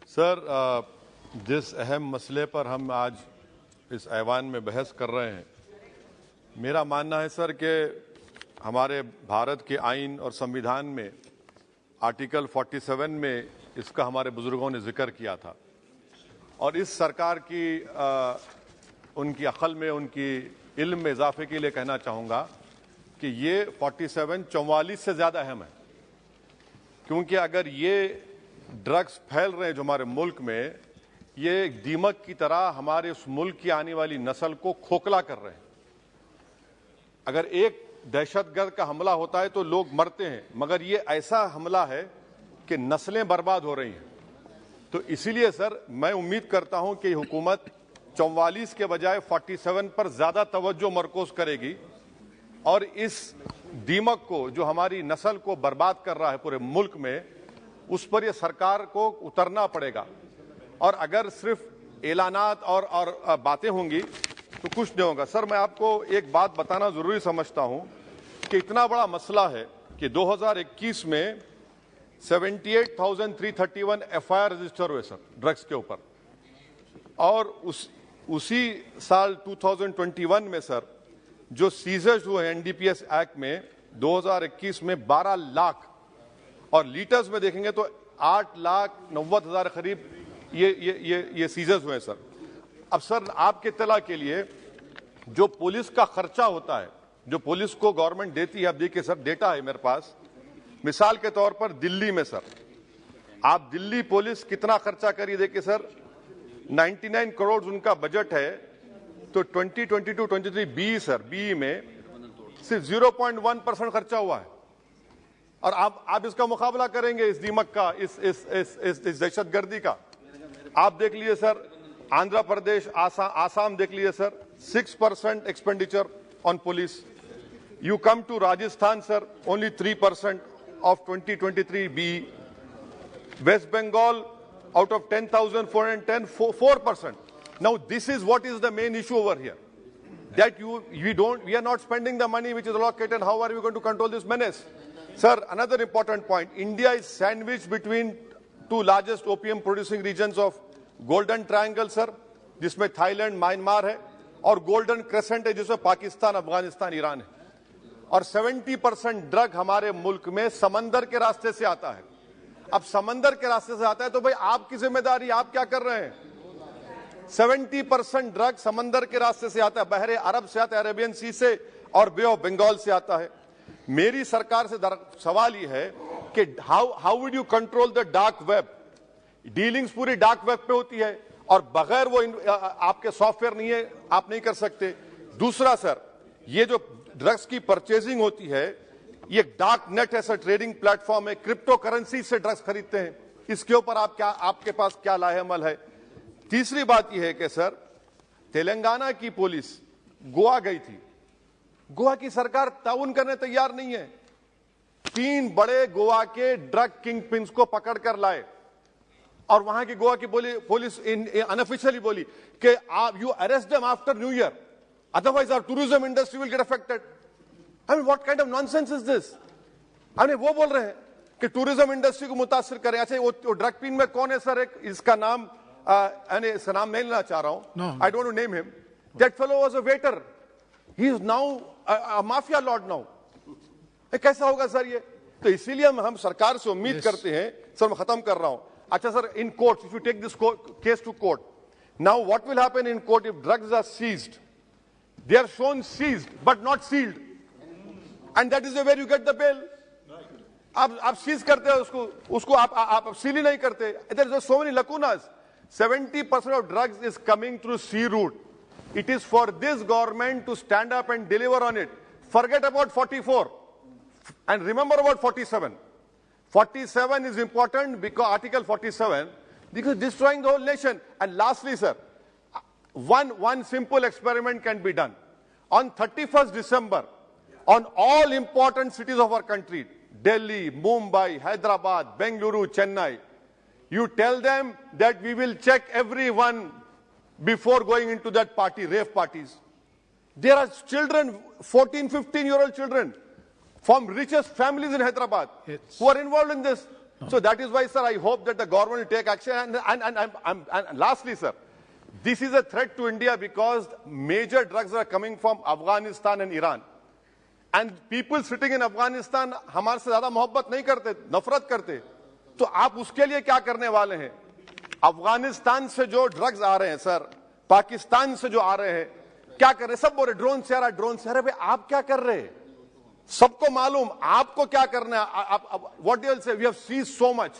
Sir, जिस अहम मसले पर हम आज इस ऐवान में बहस कर रहे हैं, मेरा मानना है सर कि हमारे भारत के आइन और संविधान में आर्टिकल 47 में इसका हमारे बुजुर्गों ने जिक्र किया था और इस सरकार की उनकी अक्ल में, उनकी इल्म में इजाफे के लिए कहना चाहूँगा कि ये 47 44 से ज़्यादा अहम है, क्योंकि अगर ये ड्रग्स फैल रहे हैं जो हमारे मुल्क में, ये एक दीमक की तरह हमारे उस मुल्क की आने वाली नस्ल को खोखला कर रहे हैं। अगर एक दहशतगर्द का हमला होता है तो लोग मरते हैं, मगर ये ऐसा हमला है कि नस्लें बर्बाद हो रही हैं। तो इसीलिए सर मैं उम्मीद करता हूं कि हुकूमत 44 के बजाय 47 पर ज्यादा तवज्जो मरकूज करेगी और इस दीमक को जो हमारी नस्ल को बर्बाद कर रहा है पूरे मुल्क में, उस पर यह सरकार को उतरना पड़ेगा। और अगर सिर्फ ऐलानात और बातें होंगी तो कुछ नहीं होगा। सर, मैं आपको एक बात बताना जरूरी समझता हूं कि इतना बड़ा मसला है कि 2021 में 78,331 FIR रजिस्टर हुए सर ड्रग्स के ऊपर, और उसी साल 2021 में सर जो सीजर्स हुए NDPS एक्ट में 2021 में 12 लाख, और लीटर्स में देखेंगे तो 8,90,000 करीब ये सीजर्स हुए सर। अब सर आपके इत्तला के लिए जो पुलिस का खर्चा होता है, जो पुलिस को गवर्नमेंट देती है, अब देखिए सर डेटा है मेरे पास, मिसाल के तौर पर दिल्ली में सर आप दिल्ली पुलिस कितना खर्चा करिए, देखिए सर 99 करोड़ उनका बजट है, तो 2022-23 बी सर बी में सिर्फ 0.1% खर्चा हुआ है। और आप इसका मुकाबला करेंगे इस दीमक का, इस दहशतगर्दी का। आप देख लीजिए सर आंध्र प्रदेश, आसाम देख लीजिए sir 6% expenditure on police. You come to Rajasthan, sir, only 3% of 2023 BE. West Bengal, out of 10,410, 4%. Now, this is what is the main issue over here. That we are not spending the money which is allocated. How are we going to control this menace? Sir, another important point. India is sandwiched between two largest opium producing regions of Golden Triangle, sir, जिसमें Thailand, Myanmar है, और golden crescent है जिसमें Pakistan, Afghanistan, Iran है। और 70% drug हमारे मुल्क में समंदर के रास्ते से आता है। अब समंदर के रास्ते से आता है तो भाई आपकी जिम्मेदारी, आप क्या कर रहे हैं? 70% ड्रग समंदर के रास्ते से आता है, बहरे अरब से आता है, अरेबियन सी से और बे ऑफ बंगाल से आता है। मेरी सरकार से सवाल यह है कि how would you control the dark web? Dealings पूरी डार्क वेब पे होती है और बगैर वो आपके सॉफ्टवेयर नहीं है, आप नहीं कर सकते। दूसरा सर, ये जो ड्रग्स की परचेजिंग होती है, ये डार्क नेट ऐसा ट्रेडिंग प्लेटफॉर्म है, क्रिप्टो करेंसी से ड्रग्स खरीदते हैं। इसके ऊपर आपके पास क्या लाहेअमल है? तीसरी बात यह है कि सर तेलंगाना की पुलिस गोवा गई थी, गोवा की सरकार ताउन करने तैयार नहीं है। 3 बड़े गोवा के ड्रग किंग पिन्स को पकड़कर लाए और वहां की गोवा की पुलिस अनऑफिशियली बोली कि you arrest them after new year, otherwise our tourism industry will get affected. I mean, what kind of nonsense is this? I mean, वो बोल रहे हैं कि टूरिज्म इंडस्ट्री को मुतासिर करें। अच्छा, वो ड्रग पिन में कौन है सर? इसका नाम इसका नाम नहीं लेना चाह रहा हूं, I don't want to name him. That fellow was a waiter. He is now a mafia lord now. कैसा होगा सर ये? तो इसीलिए हम सरकार से उम्मीद करते हैं। सर मैं खत्म कर रहा हूं। अच्छा sir, in court, if you take this case to court, now what will happen in court if drugs are seized? They are shown seized but not sealed, and that is where you get the bail. आप seize करते हो उसको आप seal ही नहीं करते। There are so many lacunas. 70% of drugs is coming through sea route. It is for this government to stand up and deliver on it. Forget about 44 and remember about 47. 47 is important because Article 47, because destroying the whole nation. And lastly, sir, one simple experiment can be done. On 31st December, on all important cities of our country, Delhi, Mumbai, Hyderabad, Bengaluru, Chennai, you tell them that we will check everyone before going into that party, rave parties. There are children, 14, 15-year-old children from richest families in Hyderabad who are involved in this. So that is why, sir, I hope that the government will take action. And lastly, sir, this is a threat to India because major drugs are coming from Afghanistan and Iran. And people sitting in Afghanistan हमारे से ज़्यादा मोहब्बत नहीं करते, नफरत करते. तो आप उसके लिए क्या करने वाले हैं? अफगानिस्तान से जो ड्रग्स आ रहे हैं, सर, पाकिस्तान से जो आ रहे हैं, क्या कर रहे हैं? सब बोल रहे ड्रोन से आ रहा है, ड्रोन से आ रहा है. भाई आप क्या कर रहे हैं? सबको मालूम आपको क्या करना है. What do you say? We have seized so much.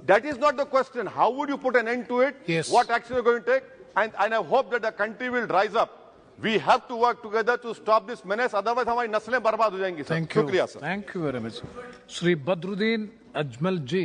That is not the question. How would you put an end to it? Yes. What action are you going to take? And I hope that the country will rise up. We have to work together to stop this menace. Otherwise, हमारी नस्लें बर्बाद हो जाएंगी. Thank you. शुक्रिया sir. Thank you very much. Shri Badruddin Ajmal ji.